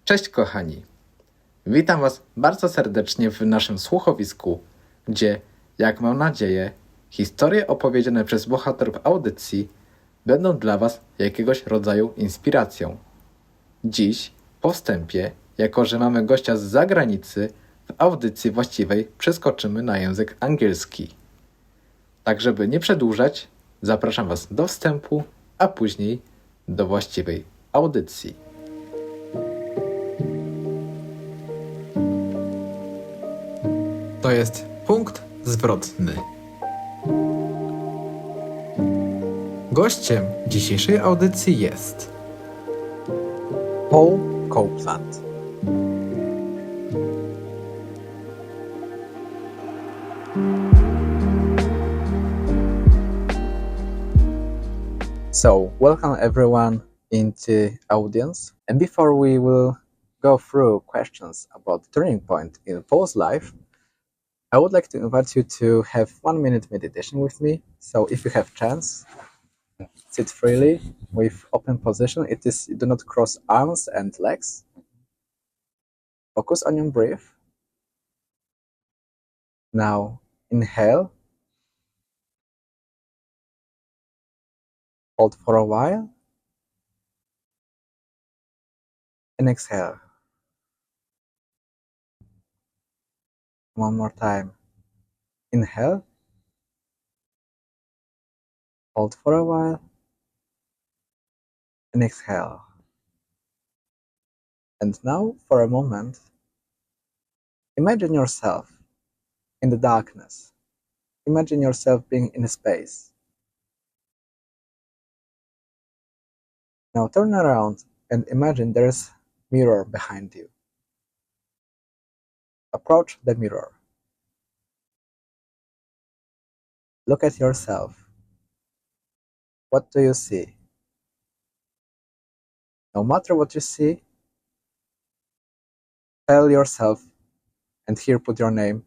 Cześć kochani, witam Was bardzo serdecznie w naszym słuchowisku, gdzie, jak mam nadzieję, historie opowiedziane przez bohaterów audycji będą dla Was jakiegoś rodzaju inspiracją. Dziś, po wstępie, jako że mamy gościa z zagranicy, w audycji właściwej przeskoczymy na język angielski. Tak, żeby nie przedłużać, zapraszam Was do wstępu, a później do właściwej audycji. To jest punkt zwrotny. Gościem dzisiejszej audycji jest Paul Copeland. So, welcome everyone into audience. And before we will go through questions about the turning point in Paul's life, I would like to invite you to have 1 minute meditation with me. So if you have chance, sit freely with open position. It is, do not cross arms and legs. Focus on your breath. Now inhale. Hold for a while. And exhale. One more time. Inhale. Hold for a while. And exhale. And now, for a moment, imagine yourself in the darkness. Imagine yourself being in a space. Now turn around and imagine there is a mirror behind you. Approach the mirror. Look at yourself. What do you see? No matter what you see, tell yourself, and here put your name: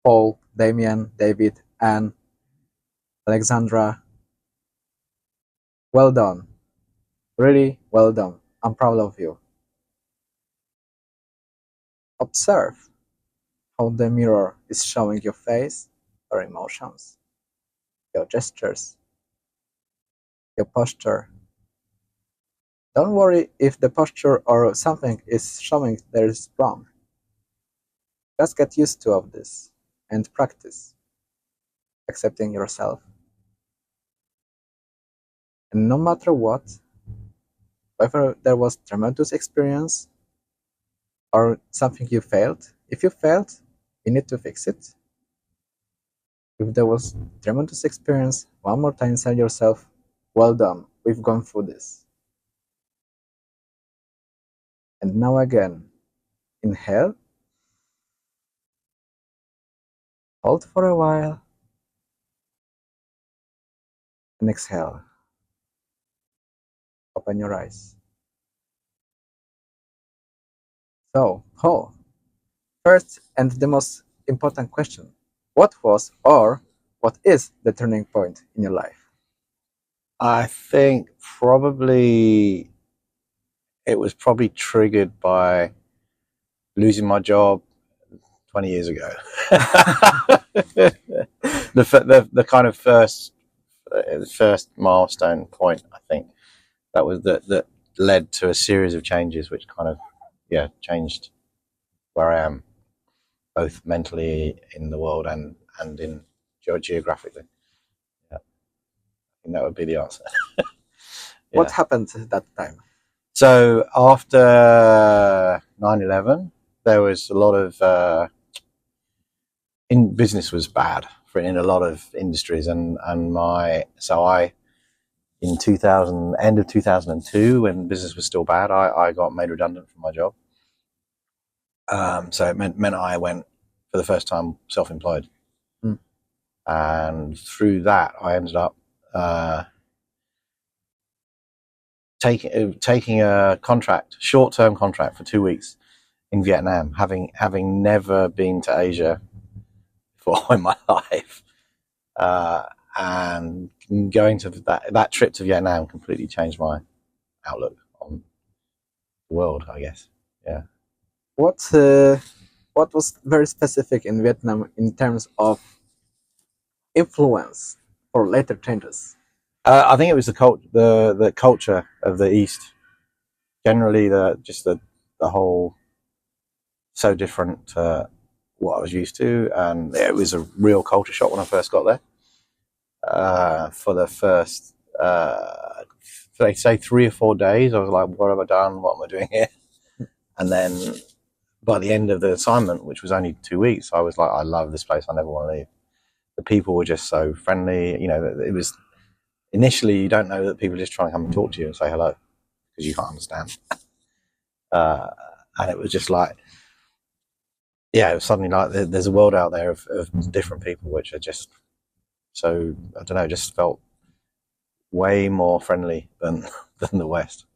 Paul, Damien, David, Anne, Alexandra. Well done. Really well done. I'm proud of you. Observe how the mirror is showing your face, your emotions, your gestures, your posture. Don't worry if the posture or something is showing there is wrong. Just get used to of this and practice accepting yourself. And no matter what, whether there was tremendous experience or something you failed, if you failed, you need to fix it. If there was tremendous experience, one more time tell yourself, well done, we've gone through this. And now again, inhale, hold for a while, and exhale. Open your eyes. So, Paul, first and the most important question: what was or what is the turning point in your life? I think it was probably triggered by losing my job 20 years ago. the kind of first milestone point, I think, that led to a series of changes which kind of changed where I am, both mentally in the world and in geographically. Yeah, I think that would be the answer. What happened at that time? So after 9/11, there was a lot of business was bad in a lot of industries, and in 2000, end of 2002, when business was still bad, I got made redundant from my job. So it meant I went for the first time self-employed, and through that I ended up taking a short-term contract for 2 weeks in Vietnam, having never been to Asia before in my life, and going to that trip to Vietnam completely changed my outlook on world, I guess. Yeah. What was very specific in Vietnam in terms of influence for later changes? I think it was the culture of the East. Generally, the whole so different to what I was used to, and it was a real culture shock when I first got there. For the first, they say 3 or 4 days, I was like, "What have I done? What am I doing here?" And then by the end of the assignment, which was only 2 weeks, I was like, "I love this place. I never want to leave." The people were just so friendly. You know, it was initially you don't know that people just try and come and talk to you and say hello because you can't understand. And it was just like, yeah, it was suddenly like there's a world out there of different people which are just so, I don't know, just felt way more friendly than the West.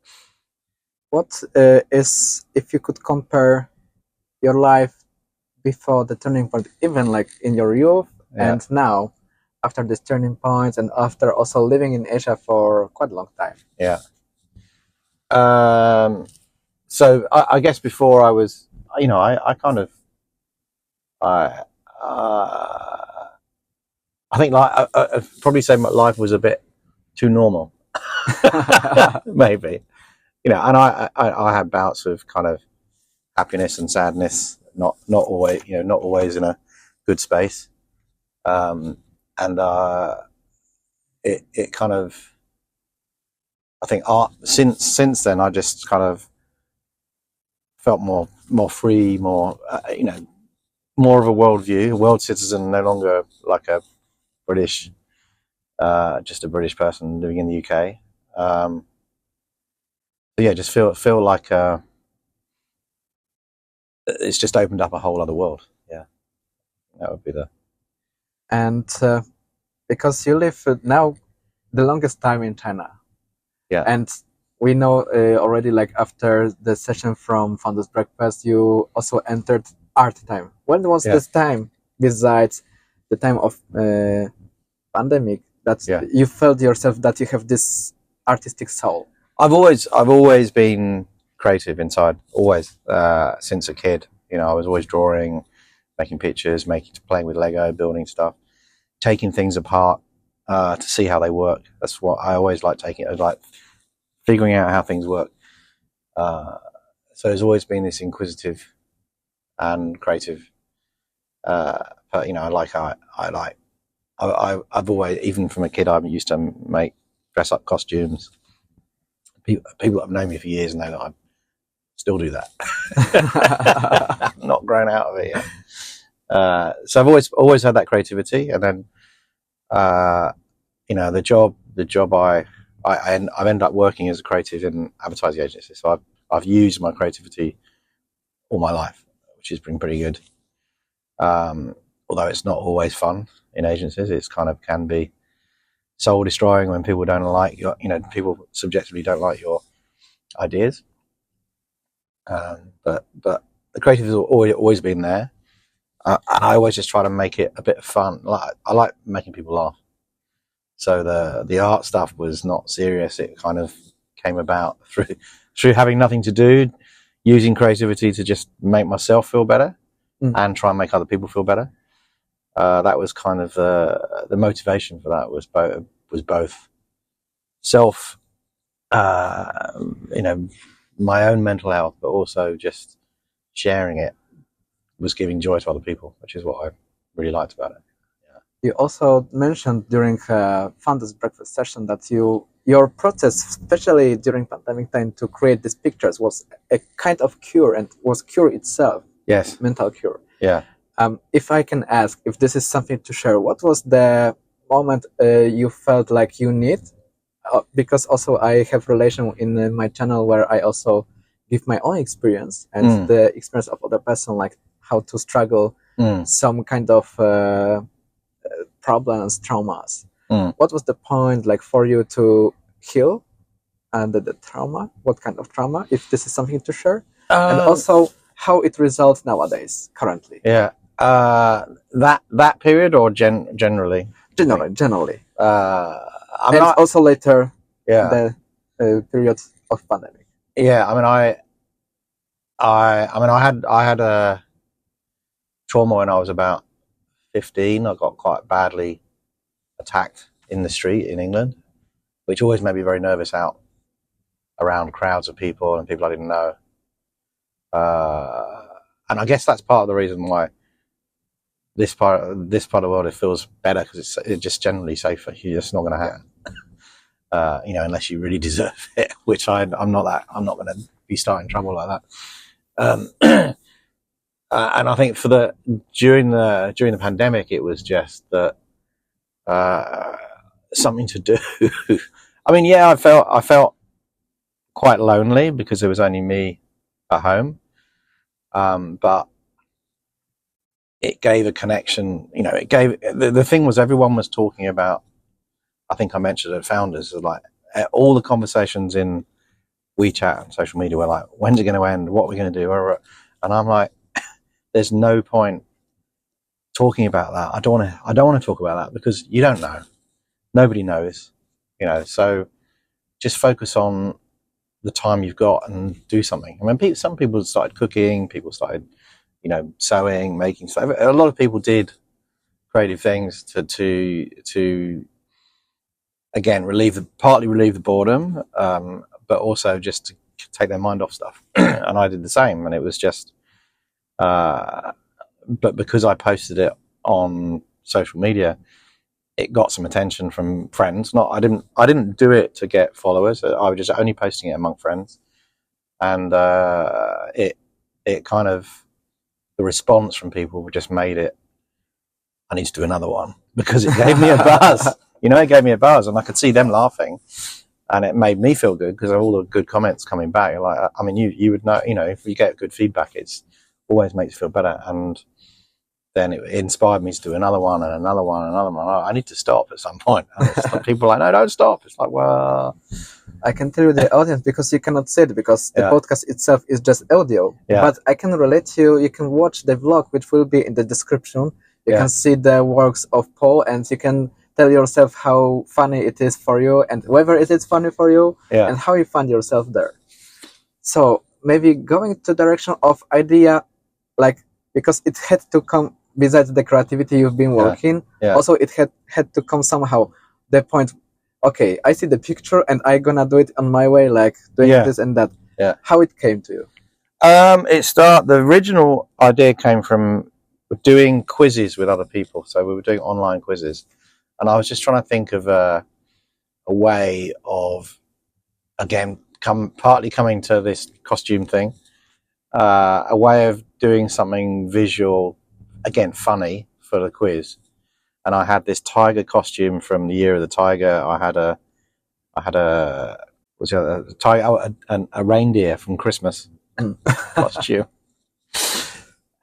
What is, if you could compare your life before the turning point, even like in your youth and now, after this turning point, and after also living in Asia for quite a long time? Yeah. So I guess before I was, you know, I kind of, I think like I'd probably say my life was a bit too normal, maybe, you know. And I had bouts of kind of happiness and sadness, not always, you know, not always in a good space, and it kind of, I think since then I just kind of felt more free, more you know, more of a worldview, a world citizen, no longer like a British, just a British person living in the UK. But yeah, just feel like it's just opened up a whole other world. Yeah, that would be the. And because you live now the longest time in China, Yeah, and we know already, like after the session from Founders Breakfast, you also entered art time. When was this time, besides the time of pandemic, that you felt yourself that you have this artistic soul? I've always been creative inside, always, since a kid. You know, I was always drawing, making pictures, playing with Lego, building stuff, taking things apart to see how they work. That's what I always like taking. I like figuring out how things work. So there's always been this inquisitive and creative. But you know, I've always, even from a kid, I used to dress up costumes. People that have known me for years know that I still do that. Not grown out of it yet. So I've always had that creativity, and then you know, the job I've ended up working as a creative in advertising agencies. So I've used my creativity all my life, which has been pretty good. Although it's not always fun in agencies, it's kind of can be soul destroying when people don't like your, you know, people subjectively don't like your ideas. But the creative has always been there. And I always just try to make it a bit of fun. Like I like making people laugh. So the art stuff was not serious. It kind of came about through having nothing to do, using creativity to just make myself feel better and try and make other people feel better. That was kind of the motivation for that was both self, you know, my own mental health, but also just sharing it was giving joy to other people, which is what I really liked about it. Yeah. You also mentioned during Founders Breakfast session that your process, especially during pandemic time, to create these pictures was a kind of cure, and was cure itself. Yes. Mental cure. Yeah. If I can ask, if this is something to share, what was the moment you felt like you need? Because also I have relation in my channel where I also give my own experience and the experience of other person, like how to struggle some kind of problems, traumas. What was the point like for you to heal and the trauma? What kind of trauma, if this is something to share? And also how it results nowadays, currently. Yeah. That period or generally? Generally. I mean, and also later, the period of pandemic. Yeah, I mean, I had a trauma when I was about 15. I got quite badly attacked in the street in England, which always made me very nervous out around crowds of people and people I didn't know. And I guess that's part of the reason why this part of the world, it feels better, because it's just generally safer. You're just not going to have, unless you really deserve it, which I'm not going to be starting trouble like that. And I think during the pandemic, it was just that something to do. I mean, yeah, I felt quite lonely because there was only me at home, but it gave a connection. It gave the thing was, everyone was talking about. I think I mentioned it. Founders, like all the conversations in WeChat and social media were like, "When's it going to end? What are we going to do?" And I'm like, there's no point talking about that. I don't want to talk about that, because you don't know. Nobody knows, so just focus on the time you've got and do something. I mean, some people started cooking, people started, sewing, making stuff. A lot of people did creative things to again, partly relieve the boredom, but also just to take their mind off stuff. And I did the same, and it was just, but because I posted it on social media, it got some attention from friends. I didn't do it to get followers. I was just only posting it among friends, and it kind of, the response from people just made it, I need to do another one, because it gave me a buzz. It gave me a buzz, and I could see them laughing, and it made me feel good, because of all the good comments coming back. You're like, I mean, you would know, if you get good feedback, it's always makes you feel better. And then it inspired me to do another one and another one and another one. I need to stop at some point. And people are like, no, don't stop. It's like, well, I can tell you the audience, because you cannot see it, because the podcast itself is just audio. Yeah. But I can relate to you. You can watch the vlog, which will be in the description. You can see the works of Paul, and you can tell yourself how funny it is for you, and whether it is funny for you, and how you find yourself there. So maybe going to direction of idea, like, because it had to come besides the creativity you've been working. Also it had to come somehow, the point, okay, I see the picture and I gonna do it on my way, like doing this and that. How it came to you? The original idea came from doing quizzes with other people. So we were doing online quizzes, and I was just trying to think of a way of, again, partly coming to this costume thing, a way of doing something visual, again, funny, for the quiz. And I had this tiger costume from the Year of the Tiger. I had a tiger, a reindeer from Christmas costume.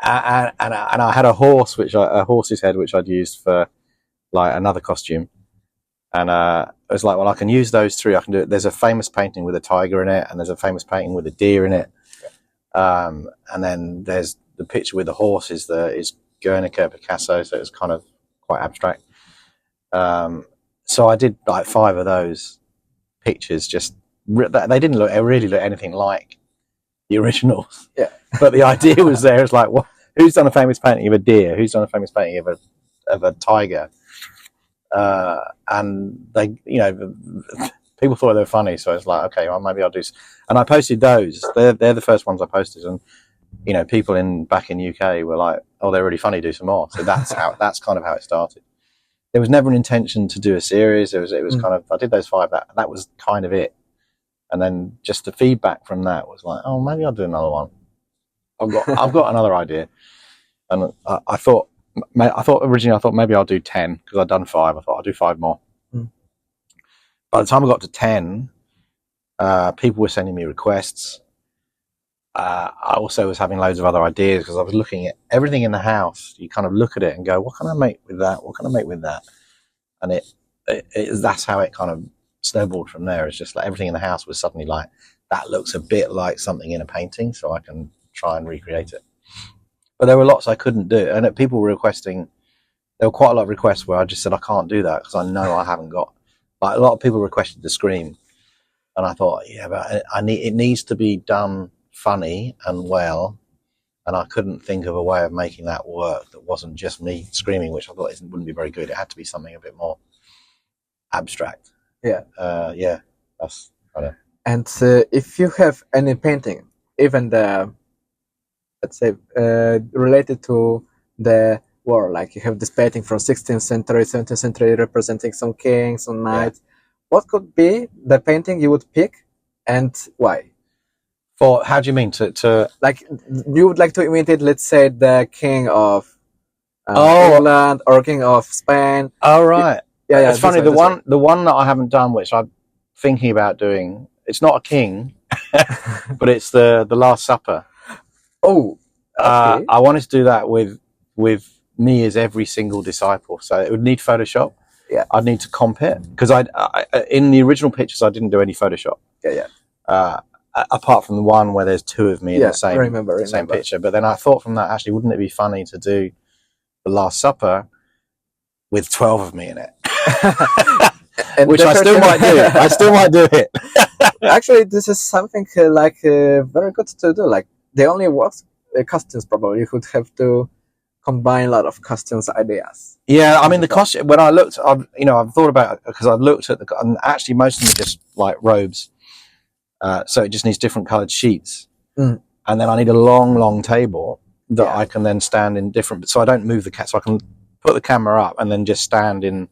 And I had a horse, a horse's head, which I'd used for like another costume. And it was like, well, I can use those three. I can do it. There's a famous painting with a tiger in it, and there's a famous painting with a deer in it. And then there's the picture with the horse is Guernica, Picasso, so it's kind of quite abstract. So I did like 5 of those pictures. Just they didn't really look anything like the originals. But the idea was there. It's like, well, who's done a famous painting of a deer? Who's done a famous painting of a tiger? And they, people thought they were funny, so it's like, okay, well, maybe I'll do. And I posted those. They're the first ones I posted, and people back in UK were like, oh, they're really funny, do some more. So that's kind of how it started. There was never an intention to do a series. It was kind of, I did those 5. That was kind of it. And then just the feedback from that was like, oh, maybe I'll do another one. I've got another idea. And I thought originally maybe I'll do 10, because I'd done 5. I thought I'll do 5 more. By the time I got to 10, people were sending me requests. I also was having loads of other ideas, because I was looking at everything in the house. You kind of look at it and go, what can I make with that? What can I make with that? And that's how it kind of snowballed from there. It's just like everything in the house was suddenly like, that looks a bit like something in a painting, so I can try and recreate it. But there were lots I couldn't do, and people were requesting. There were quite a lot of requests where I just said I can't do that, because I know I haven't got. Like, a lot of people requested the scream, and I thought, yeah, but it needs to be done funny and well, and I couldn't think of a way of making that work that wasn't just me screaming, which I thought wouldn't be very good. It had to be something a bit more abstract. Yeah. That's kind of. And if you have any painting, even the, let's say, related to the war, like you have this painting from 16th century, 17th century representing some kings, some knights, what could be the painting you would pick and why? For how do you mean to like you would like to imitate, let's say, the king of England or king of Spain? Oh right, yeah. It's funny. The one that I haven't done, which I'm thinking about doing, it's not a king, but it's the Last Supper. Oh, okay. I wanted to do that with me as every single disciple. So it would need Photoshop. Yeah, I'd need to comp it because I in the original pictures I didn't do any Photoshop. Yeah. Apart from the one where there's two of me in the same remember. picture. But then I thought from that, actually, wouldn't it be funny to do the Last Supper with 12 of me in it? Which I still might do it. Actually, this is something very good to do. Like the only works costumes, probably you would have to combine a lot of costumes ideas. Yeah, I mean the costume. When I looked, I've thought about it because I've looked at and actually most of them are just like robes. So it just needs different coloured sheets, and then I need a long table that I can then stand in different. So I don't move so I can put the camera up and then just stand in.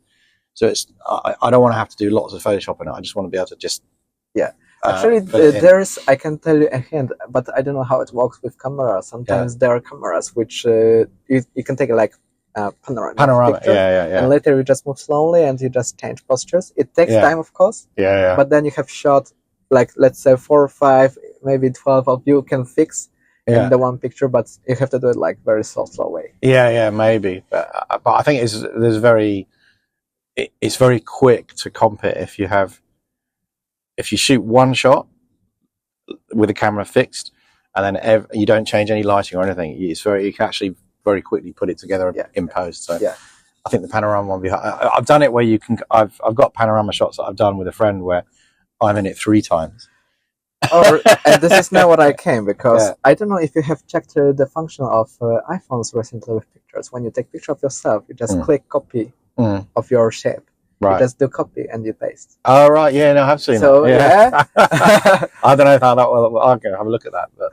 So it's I don't want to have to do lots of Photoshop in it. I just want to be able to just Actually, there's, I can tell you a hint, but I don't know how it works with cameras. Sometimes there are cameras which you can take like panoramic picture, and later you just move slowly and you just change postures. It takes time, of course. But then you have shot like, let's say 4 or 5, maybe 12 of you can fix in the one picture, but you have to do it like very slow way. Maybe, but I think it's very quick to comp it if you shoot one shot with the camera fixed and then you don't change any lighting or anything. You can actually very quickly put it together in post. So I think the panorama one I've done it where you can. I've got panorama shots that I've done with a friend where I'm in it 3 times. And this is now what I came because I don't know if you have checked the function of iPhones recently with pictures. When you take picture of yourself, you just click copy of your shape. Right. You just do copy and you paste. Oh right, yeah, no, I've seen that. I don't know how that will. I'll go have a look at that, but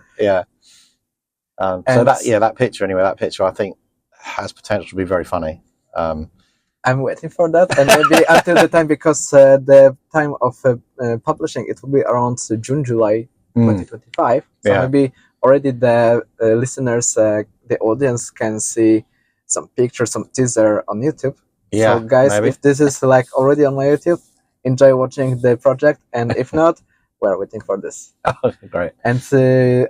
so that picture anyway. That picture I think has potential to be very funny. I'm waiting for that, and maybe until the time, because the time of publishing it will be around June, July 2025. So maybe already the listeners, the audience can see some pictures, some teaser on YouTube. So guys, if this is like already on my YouTube, enjoy watching the project, and if not, we're waiting for this. Great. And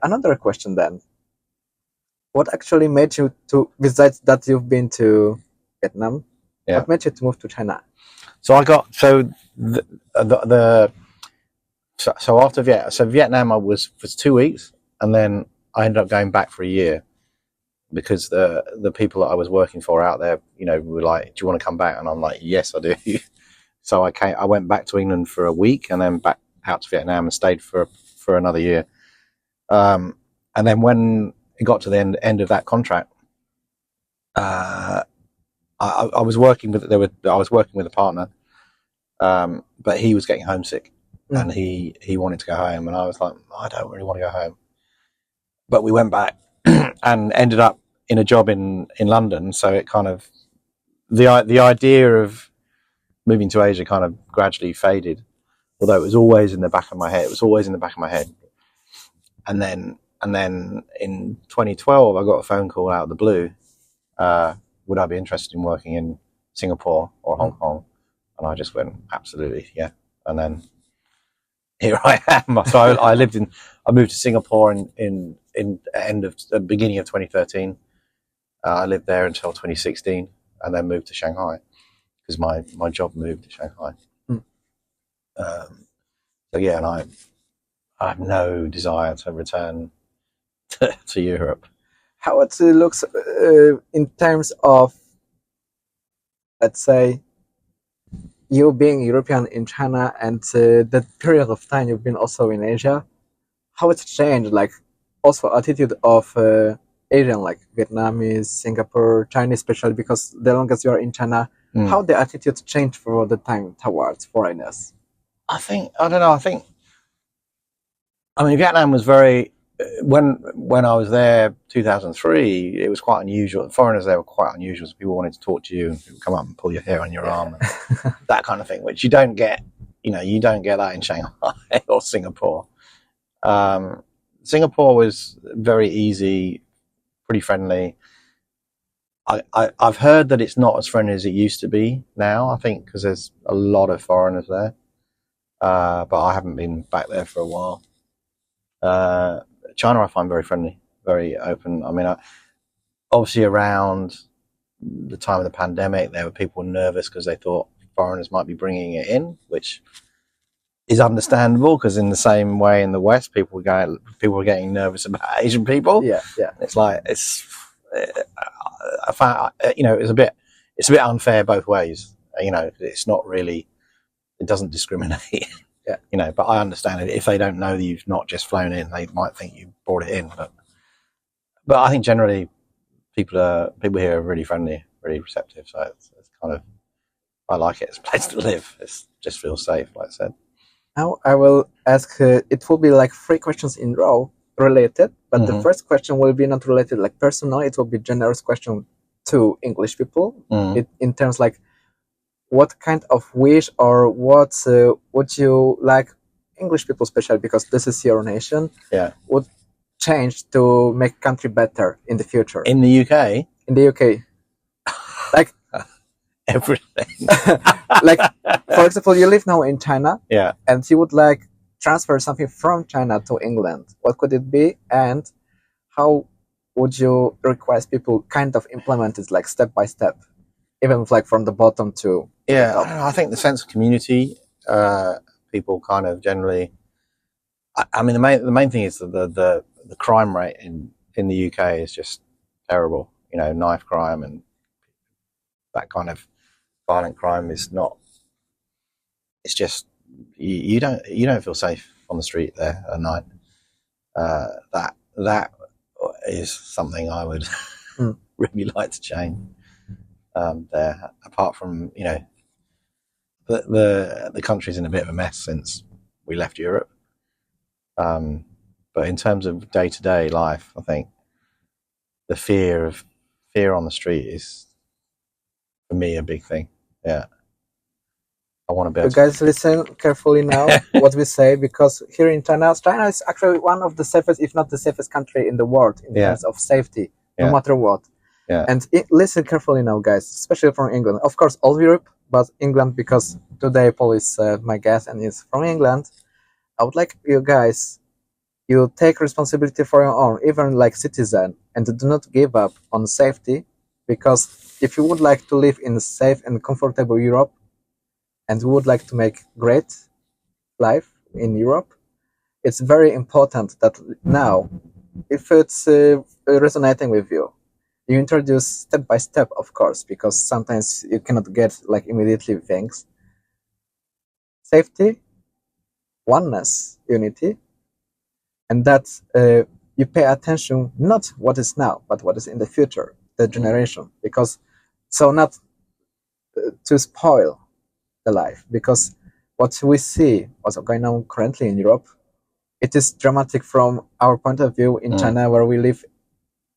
another question then: what actually made you to, besides that you've been to Vietnam, what made you to move to China? So after Vietnam, I was for 2 weeks, and then I ended up going back for a year. Because the people that I was working for out there, were like, "Do you want to come back?" And I'm like, "Yes, I do." So I went back to England for a week, and then back out to Vietnam and stayed for another year. And then when it got to the end of that contract, I was working with a partner, but he was getting homesick, and he wanted to go home, and I was like, I don't really want to go home. But we went back and ended up in a job in London. So it kind of the idea of moving to Asia kind of gradually faded, although it was always in the back of my head. And then in 2012, I got a phone call out of the blue. Would I be interested in working in Singapore or Hong Kong? And I just went, absolutely, yeah. And then here I am. So I moved to Singapore in beginning of 2013. I lived there until 2016, and then moved to Shanghai because my job moved to Shanghai. And I have no desire to return to Europe. How it looks in terms of, let's say, you being European in China and that period of time you've been also in Asia, how it's changed? Like also attitude of Asian, like Vietnamese, Singapore, Chinese, especially because the longest you are in China, how the attitude changed for the time towards foreigners? I don't know. I mean, Vietnam was very, when I was there, 2003, it was quite unusual. Foreigners there were quite unusual. So people wanted to talk to you, and people come up and pull your hair on your arm, and that kind of thing, which you don't get. You don't get that in Shanghai or Singapore. Singapore was very easy, pretty friendly. I've heard that it's not as friendly as it used to be now, I think, because there's a lot of foreigners there. But I haven't been back there for a while. China I find very friendly, very open. I mean, obviously around the time of the pandemic, there were people nervous because they thought foreigners might be bringing it in, which is understandable, because in the same way in the West, people were getting nervous about Asian people. Yeah. It's like, I found, it's a bit unfair both ways. It's not really, it doesn't discriminate. Yeah. But I understand it. If they don't know that you've not just flown in, they might think you brought it in. But I think generally people here are really friendly, really receptive. So it's kind of, I like it. It's a place to live. It just feels safe, like I said. Now I will ask, it will be like 3 questions in row related, but the first question will be not related like personal. It will be generous question to English people. In terms like, what kind of wish or what would you like English people, especially because this is your nation, would change to make country better in the future? In the UK? In the UK. Like everything. Like, for example, you live now in China, and you would like transfer something from China to England. What could it be, and how would you request people kind of implement it, like step by step, even like from the bottom to the top? I think the sense of community, people kind of generally. I mean, the main thing is the crime rate in the UK is just terrible. Knife crime and that kind of violent crime is not. It's just you don't feel safe on the street there at night. That is something I would really like to change there. Apart from the country's in a bit of a mess since we left Europe. But in terms of day-to-day life, I think the fear on the street is, for me, a big thing. Yeah. I want to be able You guys listen carefully now what we say, because here in China is actually one of the safest, if not the safest country in the world in terms of safety, no matter what. Yeah. And listen carefully now, guys, especially from England. Of course, all Europe, but England, because today Paul is my guest and is from England. I would like you guys, you take responsibility for your own, even like citizen, and do not give up on safety, because if you would like to live in a safe and comfortable Europe, and would like to make great life in Europe, it's very important that now, if it's resonating with you, you introduce step by step, of course, because sometimes you cannot get like immediately things. Safety, oneness, unity, and that you pay attention not what is now, but what is in the future, the generation, because so not to spoil the life, because what we see, what's going on currently in Europe, it is dramatic from our point of view in China, where we live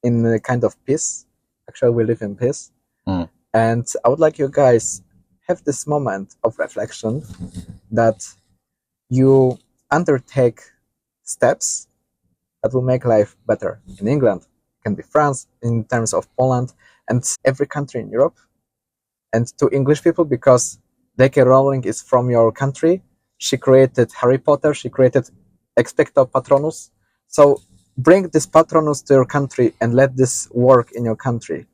in a kind of peace. Actually, we live in peace. And I would like you guys have this moment of reflection that you undertake steps that will make life better in England, can be France, in terms of Poland, and every country in Europe. And to English people, because J.K. Rowling is from your country. She created Harry Potter. She created Expecto Patronus. So bring this Patronus to your country and let this work in your country.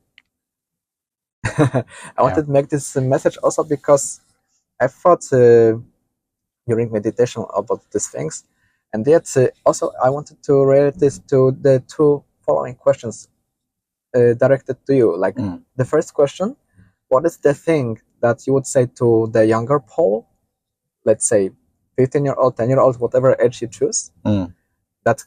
I wanted to make this message also because I thought during meditation about these things. And yet also I wanted to relate this to the 2 following questions directed to you. Like the first question, what is the thing that you would say to the younger Paul, let's say 15-year-old, 10-year-old, whatever age you choose, that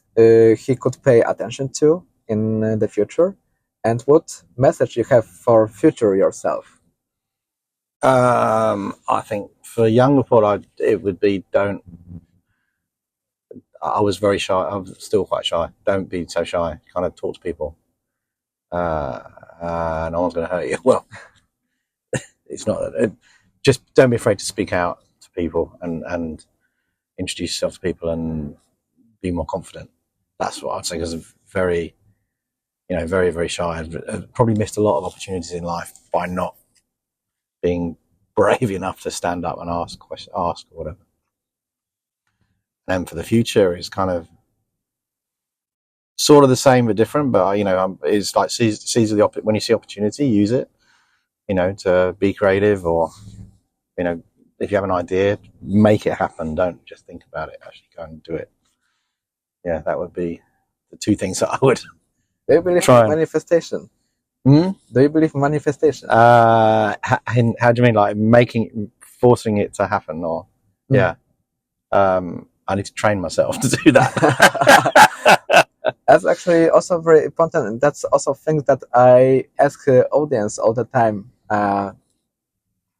he could pay attention to in the future? And what message you have for future yourself? I think for younger Paul, it would be I was very shy. I'm still quite shy. Don't be so shy. Kind of talk to people. No one's going to hurt you. Well, it's not. Just don't be afraid to speak out to people and introduce yourself to people and be more confident. That's what I'd say. Because I'm very, very, very shy. I've probably missed a lot of opportunities in life by not being brave enough to stand up and ask or whatever. And for the future, it's kind of sort of the same but different. But it's like seize when you see opportunity, use it. To be creative, or if you have an idea, make it happen. Don't just think about it. Actually, go and do it. Yeah, that would be the two things that I would. Do you believe in manifestation? Do you believe in manifestation? How do you mean, like forcing it to happen, or? Yeah. I need to train myself to do that. That's actually also very important, and that's also things that I ask the audience all the time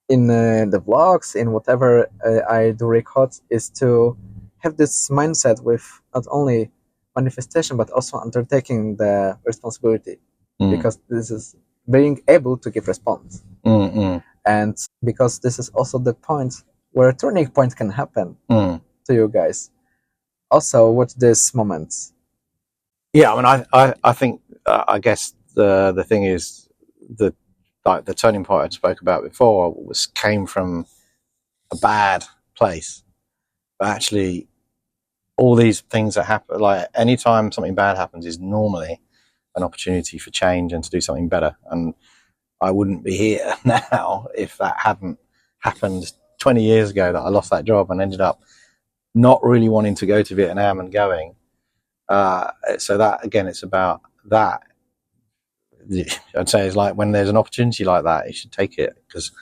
in the vlogs, in whatever I do records, is to have this mindset with not only manifestation but also undertaking the responsibility, because this is being able to give response, and because this is also the point where a turning point can happen. To you guys. Also, what's this moment? Yeah, I mean, I think I guess the thing is the turning point I spoke about before came from a bad place, but actually, all these things that happen, like anytime something bad happens, is normally an opportunity for change and to do something better. And I wouldn't be here now if that hadn't happened 20 years ago, that I lost that job and ended up not really wanting to go to Vietnam and going. So that, again, it's about that. I'd say it's like when there's an opportunity like that, you should take it, because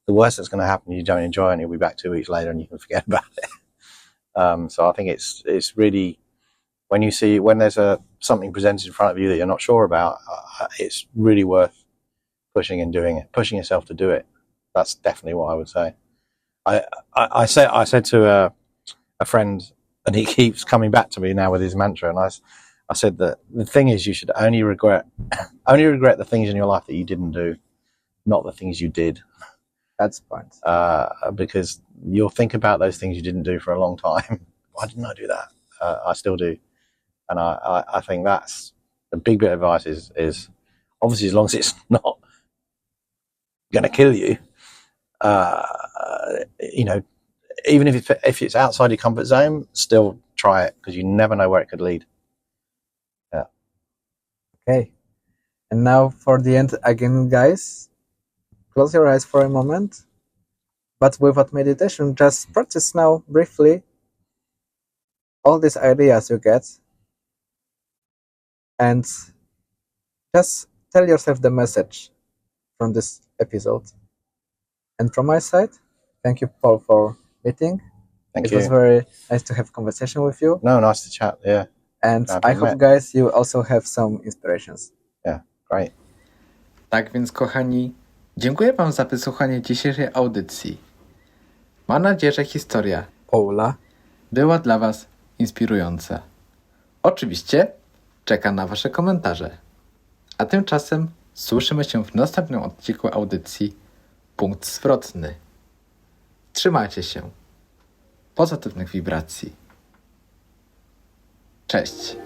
the worst that's going to happen, you don't enjoy it and you'll be back 2 weeks later and you can forget about it. So I think it's really, when there's something presented in front of you that you're not sure about, it's really worth pushing and doing it, pushing yourself to do it. That's definitely what I would say. I said to a friend, and he keeps coming back to me now with his mantra, and I said that the thing is, you should only regret the things in your life that you didn't do, not the things you did. That's the point. Because you'll think about those things you didn't do for a long time. Why didn't I do that? I still do. And I think that's the big bit of advice is obviously, as long as it's not going to kill you, even if it's outside your comfort zone, still try it, because you never know where it could lead. Yeah. Okay. And now for the end again, guys, close your eyes for a moment, but without meditation, just practice now briefly all these ideas you get, and just tell yourself the message from this episode. And from my side, thank you, Paul, for meeting. Thank you. It was very nice to have a conversation with you. No, nice to chat, yeah. And I hope, guys, you also have some inspirations. Yeah, great. Tak więc, kochani, dziękuję wam za wysłuchanie dzisiejszej audycji. Mam nadzieję, że historia Paula była dla was inspirująca. Oczywiście czekam na wasze komentarze. A tymczasem słyszymy się w następnym odcinku audycji Punkt Zwrotny. Trzymajcie się. Pozytywnych wibracji. Cześć.